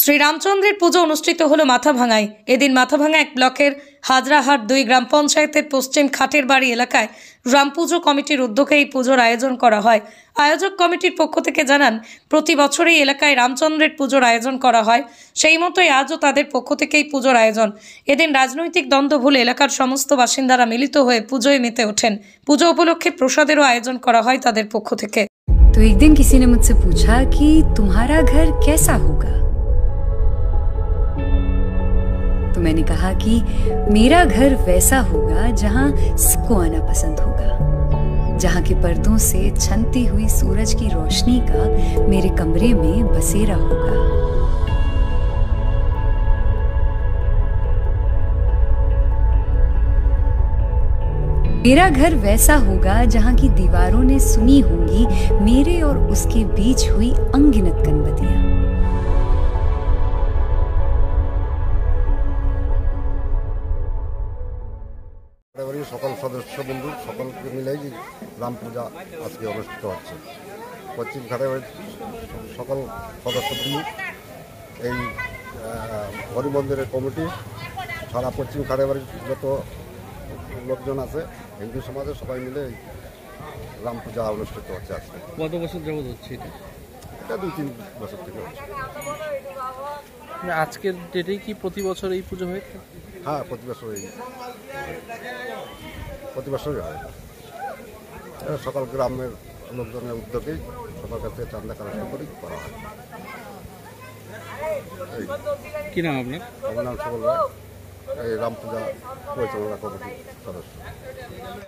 শ্রীরামচন্দ্রের পুজো অনুষ্ঠিত হলো মাথাভাঙায়। এদিন মাথাভাঙা এক ব্লকের হাজরাহাট 2 গ্রাম পঞ্চায়েতের পশ্চিম খাটের বাড়ি এলাকায় রাম পুজো কমিটির উদ্যোগে এই পুজোর আয়োজন করা হয়। আয়োজক কমিটির পক্ষ থেকে জানান, প্রতি বছরই এলাকায় রামচন্দ্রের পুজোর আয়োজন করা হয়, সেই মতোই আজও তাদের পক্ষ থেকেই পুজোর আয়োজন। এদিন রাজনৈতিক দ্বন্দ্ব ভুলে এলাকার সমস্ত বাসিন্দারা মিলিত হয়ে পুজোয় মেতে ওঠেন। পুজো উপলক্ষে প্রসাদেরও আয়োজন করা হয় তাদের পক্ষ থেকে। तो एक दिन किसी ने मुझसे पूछा कि तुम्हारा घर कैसा होगा, तो मैंने कहा कि मेरा घर वैसा होगा जहां सबको आना पसंद होगा, जहां के पर्दों से छनती हुई सूरज की रोशनी का मेरे कमरे में बसेरा होगा। मेरा घर वैसा होगा जहां की दीवारों ने सुनी होंगी मेरे और उसके बीच हुई अनगिनत कनबतियां। সকল সদস্যবৃন্দ সকলকে মিলেই রাম পূজা আজকে অনুষ্ঠিত হচ্ছে। পশ্চিম ঘাটের সকল সদস্যবৃন্দ, এই হরি মন্দিরের কমিটি, সারা পশ্চিম ঘাটেবাড়ির যত লোকজন আছে, হিন্দু সমাজের সবাই মিলে এই রাম পূজা অনুষ্ঠিত হচ্ছে আজকে। কত বছর যাবত হচ্ছে এটা? এটা 2-3 বছর থেকে হচ্ছে। আজকের ডেটেই কি প্রতি বছর এই পুজো হয়ে থাকে? হ্যাঁ, প্রতি বছরই হয়। সকল গ্রামের লোকজনের উদ্যোগেই সবার কাছে চাঁদা কালেকশন করে করা হয়। কি নাম আপনার? আমার নাম সুবল রায়, এই রাম পূজা পরিচালনা কমিটির সদস্য।